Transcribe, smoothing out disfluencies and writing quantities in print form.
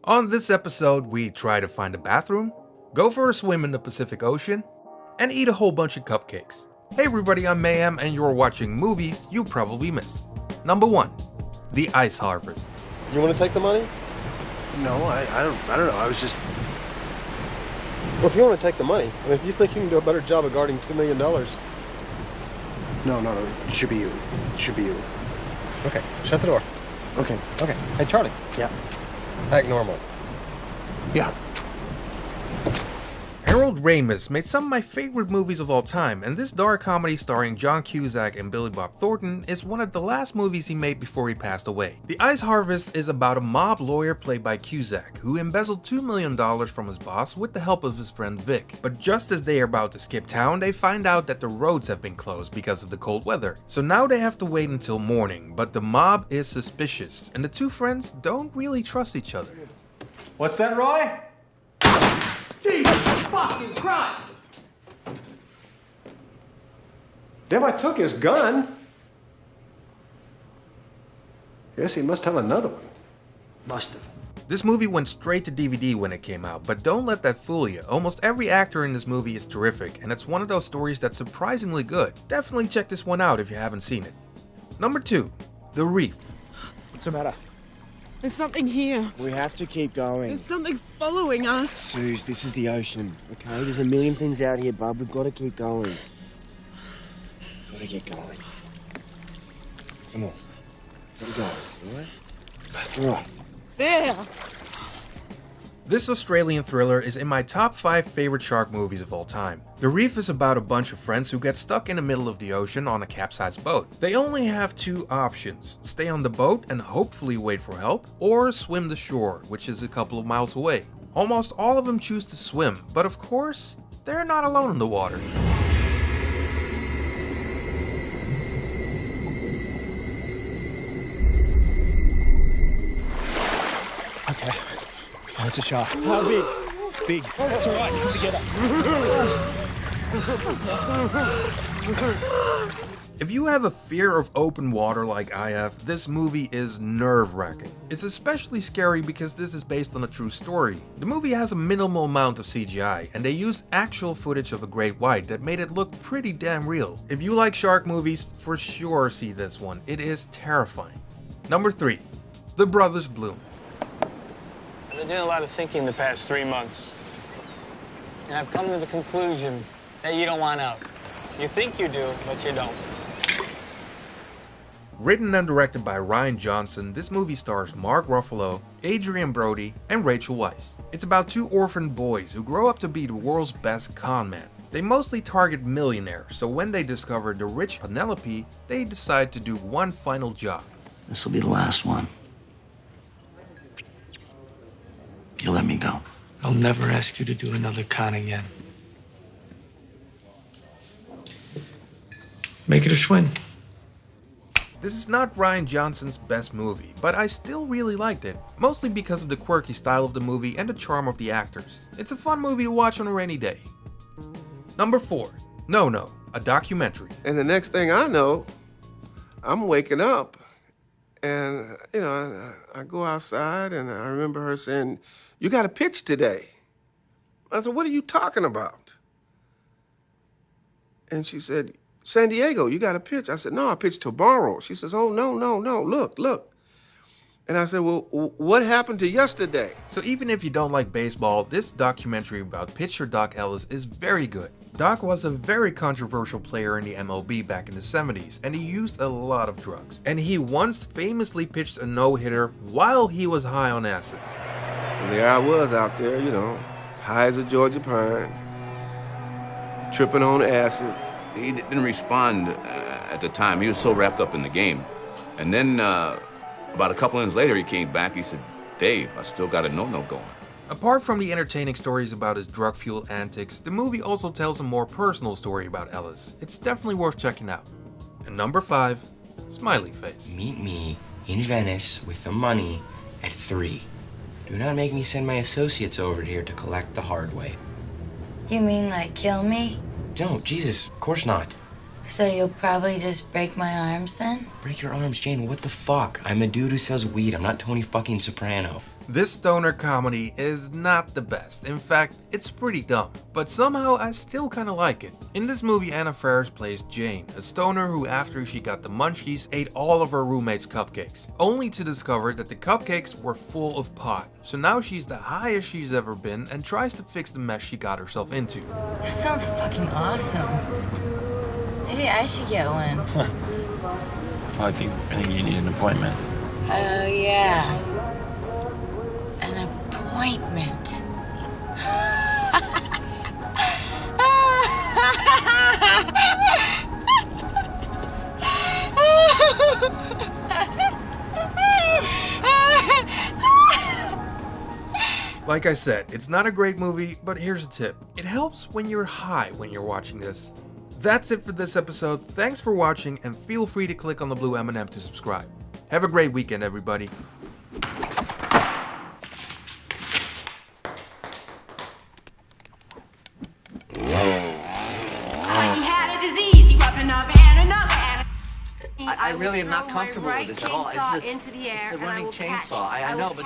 On this episode, we try to find a bathroom, go for a swim in the Pacific Ocean, and eat a whole bunch of cupcakes. Hey everybody, I'm Mayhem, and you're watching movies you probably missed. Number 1, The Ice Harvest. You want to take the money? No, I don't know. I was just... Well, if you want to take the money, I mean, if you think you can do a better job of guarding $2 million. No. It should be you. It should be you. Okay, shut the door. Okay. Okay. Hey, Charlie. Yeah. Act normal. Yeah. Harold Ramis made some of my favorite movies of all time, and this dark comedy starring John Cusack and Billy Bob Thornton is one of the last movies he made before he passed away. The Ice Harvest is about a mob lawyer played by Cusack, who embezzled $2 million from his boss with the help of his friend Vic. But just as they are about to skip town, they find out that the roads have been closed because of the cold weather. So now they have to wait until morning, but the mob is suspicious, and the two friends don't really trust each other. What's that, Roy? Jesus fucking Christ! Damn, I took his gun. Yes, he must have another one. Must have. This movie went straight to DVD when it came out, but don't let that fool you. Almost every actor in this movie is terrific, and it's one of those stories that's surprisingly good. Definitely check this one out if you haven't seen it. Number 2, The Reef. What's the matter? There's something here. We have to keep going. There's something following us. Suze, this is the ocean, okay? There's a million things out here, bub. We've got to keep going. Gotta get going. Come on. Gotta go, alright? That's alright. There. This Australian thriller is in my top 5 favorite shark movies of all time. The Reef is about a bunch of friends who get stuck in the middle of the ocean on a capsized boat. They only have 2 options: stay on the boat and hopefully wait for help, or swim to shore, which is a couple of miles away. Almost all of them choose to swim, but of course, they're not alone in the water. Okay. Oh, it's a shark. How big? It's big. It's all right. Come together. If you have a fear of open water like I have, this movie is nerve-wracking. It's especially scary because this is based on a true story. The movie has a minimal amount of CGI, and they used actual footage of a great white that made it look pretty damn real. If you like shark movies, for sure see this one. It is terrifying. Number 3, The Brothers Bloom. I've been doing a lot of thinking the past 3 months. And I've come to the conclusion that you don't want out. You think you do, but you don't. Written and directed by Rian Johnson, this movie stars Mark Ruffalo, Adrian Brody, and Rachel Weisz. It's about 2 orphan boys who grow up to be the world's best con men. They mostly target millionaires, so when they discover the rich Penelope, they decide to do one final job. This will be the last one. You let me go. I'll never ask you to do another con again. Make it a Schwinn. This is not Rian Johnson's best movie, but I still really liked it, mostly because of the quirky style of the movie and the charm of the actors. It's a fun movie to watch on a rainy day. Number 4, No, a documentary. And the next thing I know, I'm waking up and, I go outside and I remember her saying, "You got a pitch today." I said, "What are you talking about?" And she said, "San Diego, you got a pitch." I said, "No, I pitch tomorrow." She says, "Oh, no, look. And I said, "Well, what happened to yesterday?" So even if you don't like baseball, this documentary about pitcher Doc Ellis is very good. Doc was a very controversial player in the MLB back in the 70s, and he used a lot of drugs. And he once famously pitched a no-hitter while he was high on acid. So there I was out there, high as a Georgia pine, tripping on acid. He didn't respond at the time. He was so wrapped up in the game. And then about a couple minutes later, he came back. He said, "Dave, I still got a no-no going." Apart from the entertaining stories about his drug-fueled antics, the movie also tells a more personal story about Ellis. It's definitely worth checking out. And number 5, Smiley Face. Meet me in Venice with the money at 3. Do not make me send my associates over here to collect the hard way. You mean like kill me? Don't, Jesus, of course not. So you'll probably just break my arms then? Break your arms, Jane, what the fuck? I'm a dude who sells weed, I'm not Tony fucking Soprano. This stoner comedy is not the best. In fact, it's pretty dumb. But somehow I still kinda like it. In this movie, Anna Faris plays Jane, a stoner who after she got the munchies ate all of her roommate's cupcakes, only to discover that the cupcakes were full of pot. So now she's the highest she's ever been and tries to fix the mess she got herself into. That sounds fucking awesome. Maybe I should get one. I think you need an appointment. Oh, yeah. An appointment. Like I said, it's not a great movie, but here's a tip. It helps when you're high when you're watching this. That's it for this episode. Thanks for watching and feel free to click on the blue M&M to subscribe. Have a great weekend, everybody. I really am not comfortable with this at all. It's a running chainsaw. I know, but